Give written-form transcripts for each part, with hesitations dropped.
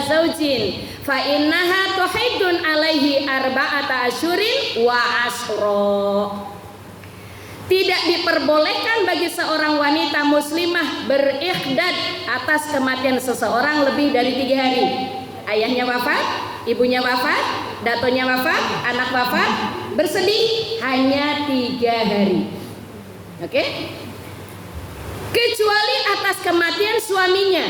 zaujin fa innaha tuhiddun alaihi arba'ata asyurin wa asra. Tidak diperbolehkan bagi seorang wanita muslimah berikhdad atas kematian seseorang lebih dari 3 hari. Ayahnya wafat, ibunya wafat, datonya wafat, anak wafat, bersedih hanya 3 hari. Oke? Kecuali atas kematian suaminya,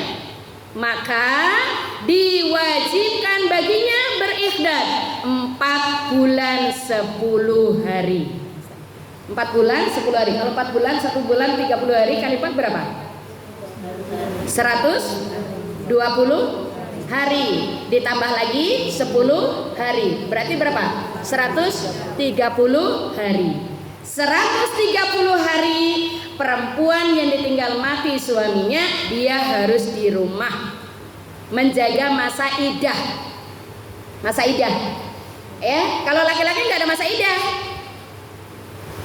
maka diwajibkan baginya berikhdad 4 bulan 10 hari. 4 bulan 10 hari. Kalau 4 bulan 1 bulan 30 hari kali 4 berapa? 120 hari. Ditambah lagi 10 hari. Berarti berapa? 130 hari. 130 hari perempuan yang ditinggal mati suaminya, dia harus di rumah menjaga masa idah. Masa idah. Ya, kalau laki-laki nggak ada masa idah.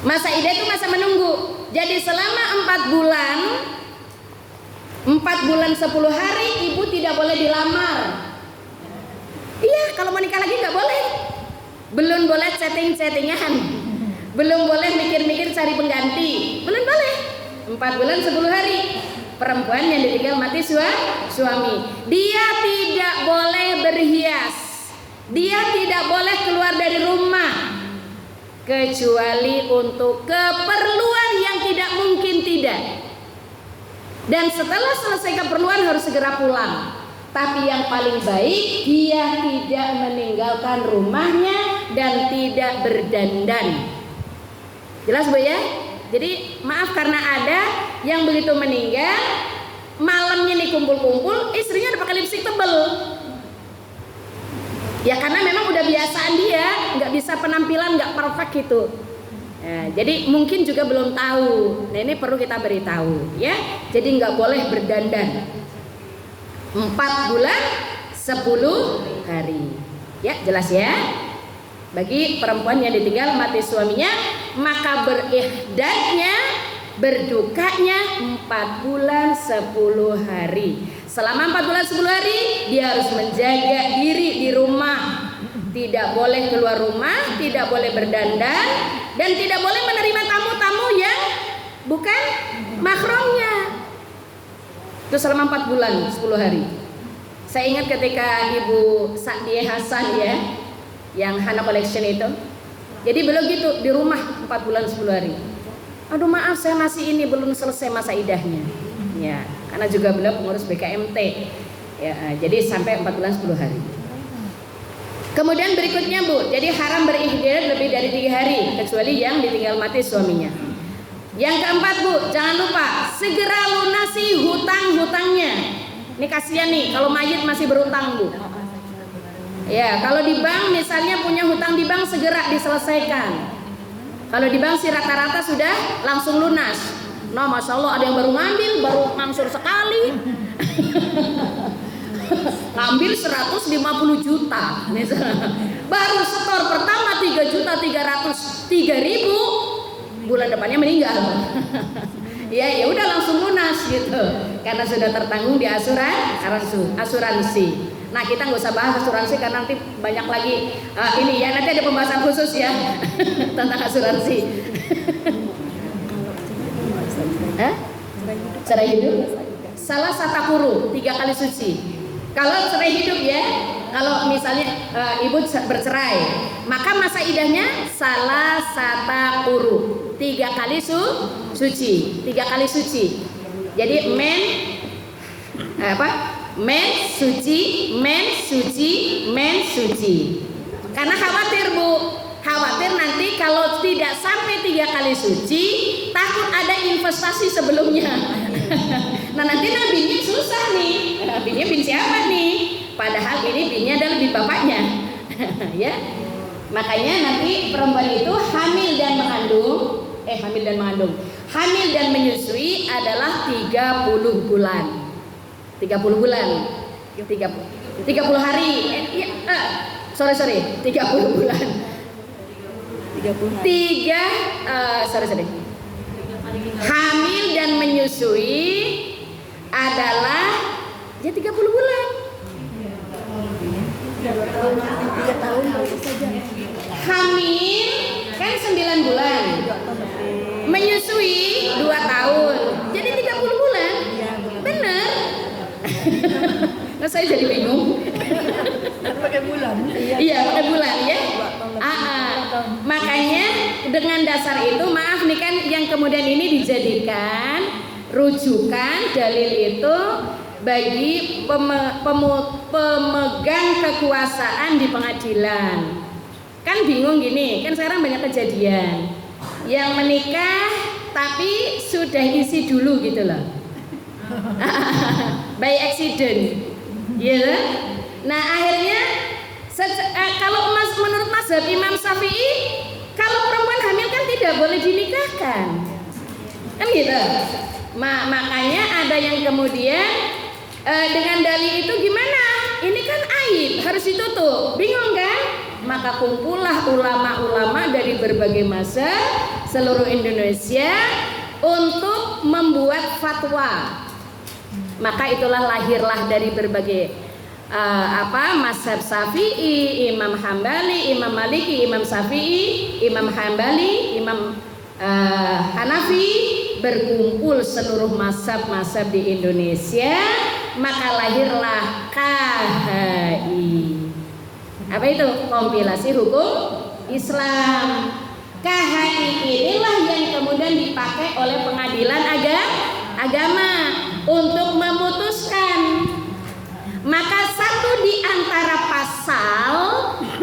Masa idah itu masa menunggu. Jadi selama 4 bulan 10 hari ibu tidak boleh dilamar. Iya, kalau mau nikah lagi nggak boleh. Belum boleh chatting-chattingan. Belum boleh mikir-mikir cari pengganti. Belum boleh. 4 bulan 10 hari perempuan yang ditinggal mati suami. Dia tidak boleh berhias. Dia tidak boleh keluar dari rumah kecuali untuk keperluan yang tidak mungkin tidak. Dan setelah selesai keperluan harus segera pulang. Tapi yang paling baik dia tidak meninggalkan rumahnya dan tidak berdandan. Jelas Bu ya? Jadi maaf karena ada yang begitu meninggal malamnya nih kumpul-kumpul, istrinya udah pakai lipstik tebel. Ya karena memang udah biasaan dia, nggak bisa penampilan nggak perfect gitu. Nah, jadi mungkin juga belum tahu. Nah ini perlu kita beritahu ya. Jadi nggak boleh berdandan 4 bulan 10 hari. Ya jelas ya. Bagi perempuan yang ditinggal mati suaminya, maka berikhdadnya, berdukanya 4 bulan 10 hari. Selama 4 bulan 10 hari dia harus menjaga diri di rumah. Tidak boleh keluar rumah, tidak boleh berdandan, dan tidak boleh menerima tamu-tamu yang bukan mahramnya. Itu selama 4 bulan 10 hari. Saya ingat ketika Ibu Sa'diyah Hasan ya, yang Hana Collection itu. Jadi beliau gitu di rumah 4 bulan 10 hari. Aduh maaf saya masih ini belum selesai masa idahnya. Ya, karena juga beliau pengurus BKMT. Ya, jadi sampai 4 bulan 10 hari. Kemudian berikutnya Bu, jadi haram berikhdad lebih dari 3 hari kecuali yang ditinggal mati suaminya. Yang keempat Bu, jangan lupa segera lunasi hutang-hutangnya. Ini kasihan nih kalau mayit masih berutang Bu. Ya, kalau di bank misalnya punya hutang di bank segera diselesaikan. Kalau di bank sih rata-rata sudah langsung lunas. Nah, masya Allah ada yang baru ngambil, baru mangsur sekali. Ngambil 150 juta misalnya. Baru setor pertama 3.303.000, bulan depannya meninggal. Ya udah langsung lunas gitu. Karena sudah tertanggung di asuransi. Nah kita nggak usah bahas asuransi karena nanti banyak lagi ini ya, nanti ada pembahasan khusus ya tentang asuransi. Cerai hidup salah satakuru 3 kali suci. Kalau cerai hidup ya, kalau misalnya ibu bercerai, maka masa idahnya salah satakuru 3 kali suci, 3 kali suci. Jadi men suci. Karena khawatir Bu, khawatir nanti kalau tidak sampai 3 kali suci, takut ada investasi sebelumnya. Nah nanti nabinya susah nih, nabinya bin siapa nih? Padahal ini binnya adalah bin bapaknya. Ya, makanya nanti perempuan itu hamil dan menyusui adalah 30 bulan. 30 hari. 30 bulan. 30 hamil dan menyusui adalah ya 30 bulan. Hamil kan 9 bulan, menyusui 2 tahun, jadi 30 bulan, bener? Nah, saya jadi bingung. Pakai bulan. Iya, pakai bulan ya. Makanya dengan dasar itu, maaf nih kan, yang kemudian ini dijadikan rujukan dalil itu bagi pemegang kekuasaan di pengadilan. Kan bingung gini, kan sekarang banyak kejadian yang menikah tapi sudah isi dulu gitu loh. By accident, gitu. Nah akhirnya kalau menurut mazhab Imam Syafi'i, kalau perempuan hamil kan tidak boleh dinikahkan, kan gitu. Makanya ada yang kemudian dengan dalil itu gimana? Ini kan aib, harus ditutup. Bingung kan? Maka kumpullah ulama-ulama dari berbagai mazhab seluruh Indonesia untuk membuat fatwa. Maka itulah lahirlah dari berbagai mazhab Syafi'i, Imam Hambali, Imam Maliki, Imam Syafi'i, Imam Hambali, Imam Hanafi, berkumpul seluruh mazhab-mazhab di Indonesia, maka lahirlah KHI. Apa itu? Kompilasi Hukum Islam. KHI inilah yang kemudian dipakai oleh pengadilan agama untuk memutuskan. Maka satu di antara pasal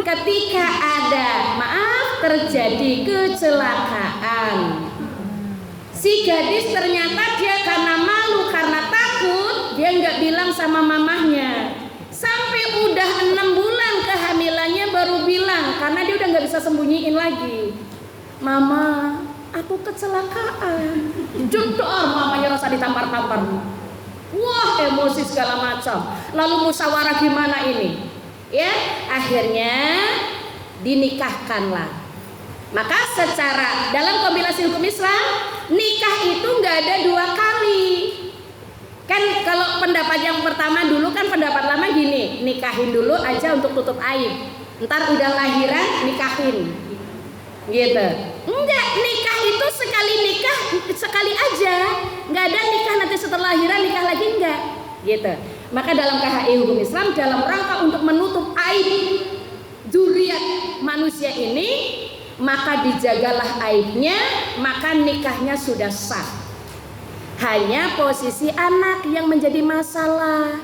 ketika ada terjadi kecelakaan, si gadis ternyata dia karena malu, karena takut, dia nggak bilang sama mamahnya. Sampai udah 6 bulan kehamilannya baru bilang, karena dia udah nggak bisa sembunyiin lagi. Mama, aku kecelakaan. Jedor, mamanya rasa ditampar-tampar. Wah, emosi segala macam. Lalu musyawarah gimana ini? Ya, akhirnya dinikahkanlah. Maka secara dalam kompilasi hukum Islam, nikah itu nggak ada 2 kali. Kan kalau pendapat yang pertama dulu kan pendapat lama gini, nikahin dulu aja untuk tutup aib. Ntar udah lahiran nikahin. Gitu. Enggak, nikah itu sekali nikah sekali aja. Nggak ada nikah nanti setelah lahiran nikah lagi, enggak. Gitu. Maka dalam KHI hukum Islam, dalam rangka untuk menutup aib dzurriyyat manusia ini, maka dijagalah aibnya, maka nikahnya sudah sah. Hanya posisi anak yang menjadi masalah.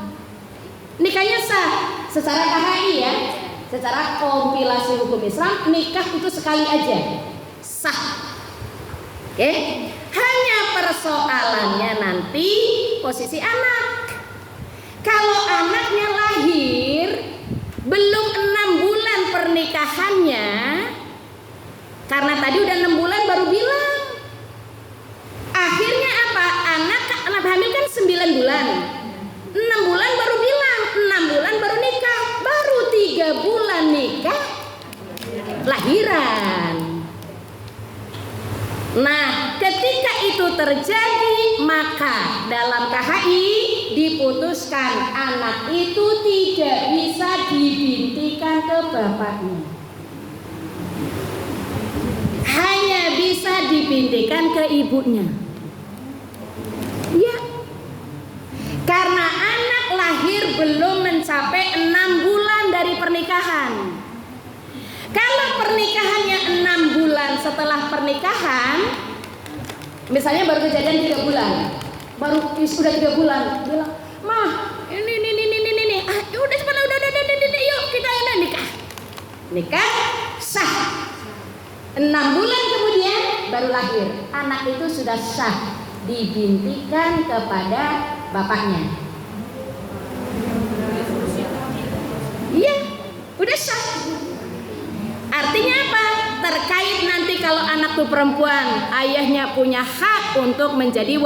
Nikahnya sah secara KHI ya, secara kompilasi hukum Islam, nikah itu sekali aja sah. Oke? Hanya persoalannya nanti posisi anak. Kalau anaknya lahir belum 6 bulan pernikahannya, karena tadi udah 6 bulan baru bilang. Akhirnya apa? Anak hamil kan 9 bulan. 6 bulan baru bilang, 6 bulan baru nikah, baru 3 bulan nikah lahiran. Nah, ketika itu terjadi, maka dalam KHI diputuskan anak itu tidak bisa dibintikan ke bapaknya. Hanya bisa dibintikan ke ibunya. Ya. Karena anak lahir belum mencapai 6 bulan dari pernikahan. Kalau pernikahannya 6 bulan setelah pernikahan, misalnya baru kejadian 3 bulan, baru sudah 3 bulan, bilang, "Mah, ini, udah cepat, udah, yuk kita nikah." Nikah sah. 6 bulan kemudian baru lahir. Anak itu sudah sah, dibintikan kepada bapaknya. Iya, udah sah. Artinya apa? Terkait nanti kalau anak tuh perempuan, ayahnya punya hak untuk menjadi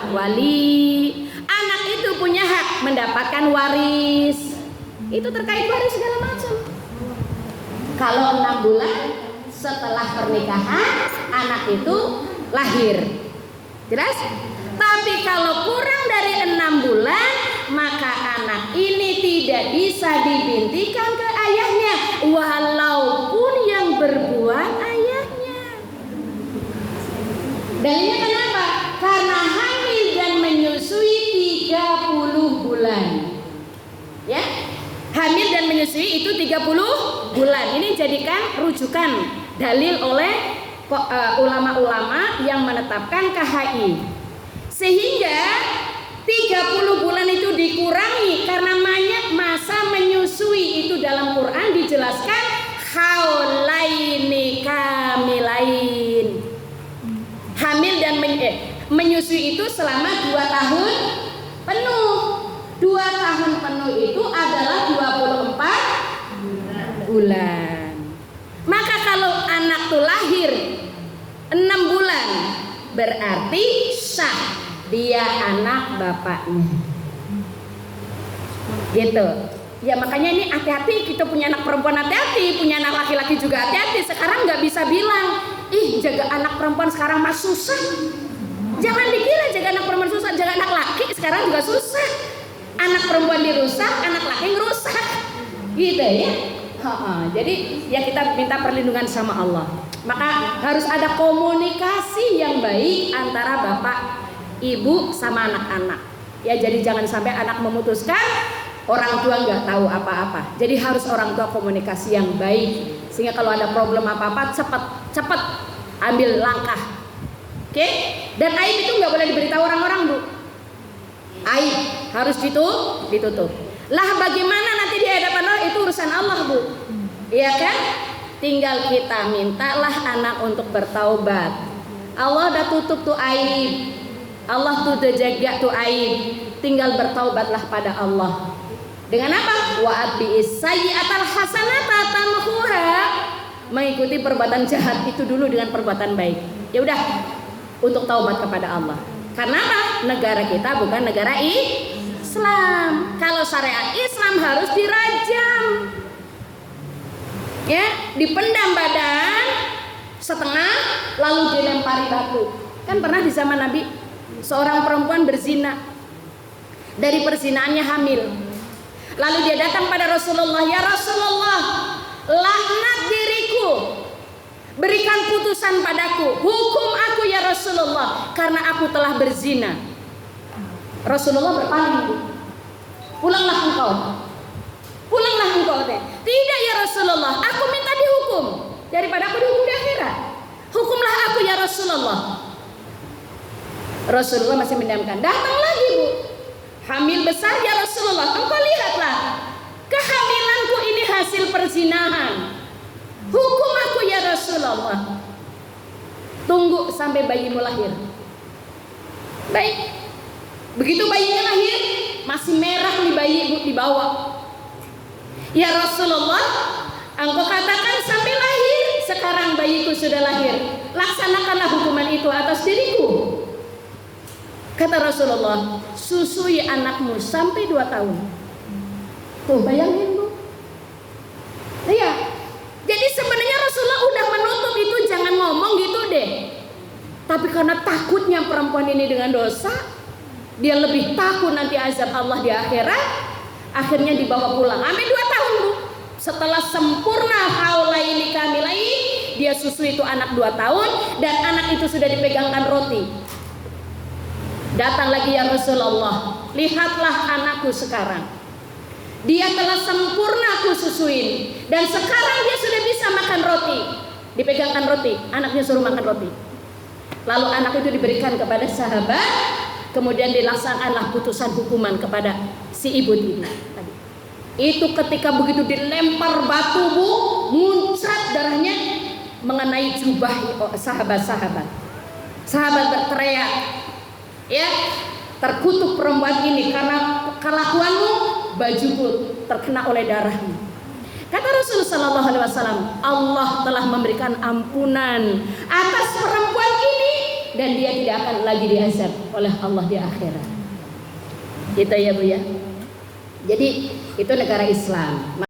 wali. Anak itu punya hak mendapatkan waris. Itu terkait waris segala macam. Kalau 6 bulan setelah pernikahan, anak itu lahir. Jelas? Tapi kalau kurang dari 6 bulan, maka anak ini tidak bisa dibintikan ke ayah. walaupun yang berbuat ayahnya. Dalilnya kenapa? Karena hamil dan menyusui 30 bulan. Ya, hamil dan menyusui itu 30 bulan. Ini jadikan rujukan dalil oleh ulama-ulama yang menetapkan KHI. Sehingga 30 bulan itu dikurangi karena masa menyusui itu dalam Quran dijelaskan haulaini kamilain. Hamil dan menyusui itu selama 2 tahun penuh. 2 tahun penuh itu adalah 24 bulan. Maka kalau anak tuh lahir 6 bulan berarti sah dia anak bapaknya. Gitu. Ya makanya ini hati-hati, kita punya anak perempuan hati-hati, punya anak laki-laki juga hati-hati. Sekarang nggak bisa bilang, ih jaga anak perempuan sekarang mah susah. Jangan dikira jaga anak perempuan susah, jaga anak laki sekarang juga susah. Anak perempuan dirusak, anak laki ngerusak. Gitu ya. Jadi ya kita minta perlindungan sama Allah. Maka harus ada komunikasi yang baik antara bapak, ibu sama anak-anak. Ya jadi jangan sampai anak memutuskan, orang tua nggak tahu apa-apa. Jadi harus orang tua komunikasi yang baik sehingga kalau ada problem apa-apa cepat ambil langkah. Oke? Dan aib itu nggak boleh diberitahu orang-orang, Bu. Aib harus ditutup. Lah bagaimana nanti di hadapan Allah, itu urusan Allah, Bu. Iya kan? Tinggal kita mintalah anak untuk bertaubat. Allah udah tutup tuh aib. Allah tuh udah jaga tuh aib. Tinggal bertaubatlah pada Allah. Dengan apa? Wa atbi'is sayyi'atal hasanata tamhuha. Mengikuti perbuatan jahat itu dulu dengan perbuatan baik. Ya udah, untuk taubat kepada Allah. Karena apa? Negara kita bukan negara Islam. Kalau syariat Islam harus dirajam. Ya, dipendam badan setengah lalu dilempari batu. Kan pernah di zaman Nabi seorang perempuan berzina. Dari perzinaannya hamil. Lalu dia datang pada Rasulullah, ya Rasulullah, laknat diriku, berikan putusan padaku, hukum aku ya Rasulullah, karena aku telah berzina. Rasulullah berpaling, pulanglah engkau, pulanglah engkau. Tidak ya Rasulullah, aku minta dihukum daripada aku dihukum di akhirat. Hukumlah aku ya Rasulullah. Rasulullah masih mendiamkan. Datang lagi, Bu, hamil besar ya Rasulullah, engkau lihatlah, kehamilanku ini hasil perzinahan. Hukum aku ya Rasulullah. Tunggu sampai bayimu lahir. Baik. Begitu bayinya lahir, masih merah nih bayi, Bu, dibawa. Ya Rasulullah, engkau katakan sampai lahir, sekarang bayiku sudah lahir. Laksanakanlah hukuman itu atas diriku. Kata Rasulullah, susui anakmu sampai 2 tahun. Tuh bayangin, Bu. Iya. Jadi sebenarnya Rasulullah udah menutup itu, jangan ngomong gitu deh. Tapi karena takutnya perempuan ini dengan dosa, dia lebih takut nanti azab Allah di akhirat. Akhirnya dibawa pulang. Sampai 2 tahun, Bu. Setelah sempurna haulaini kamilain, dia susui itu anak 2 tahun dan anak itu sudah dipegangkan roti. Datang lagi ya Rasulullah, lihatlah anakku sekarang. Dia telah sempurna aku susuin dan sekarang dia sudah bisa makan roti. Dipegangkan roti, anaknya suruh makan roti. Lalu anak itu diberikan kepada sahabat, kemudian dilaksanakanlah putusan hukuman kepada si ibu ini. Itu ketika begitu dilempar batu, Bu, muncrat darahnya mengenai jubah sahabat-sahabat. Sahabat berteriak, ya, terkutuk perempuan ini karena kelakuanmu, bajuku terkena oleh darahmu. Kata Rasulullah SAW, Allah telah memberikan ampunan atas perempuan ini dan dia tidak akan lagi diazab oleh Allah di akhirat. Gitu ya, Bu ya. Jadi itu negara Islam.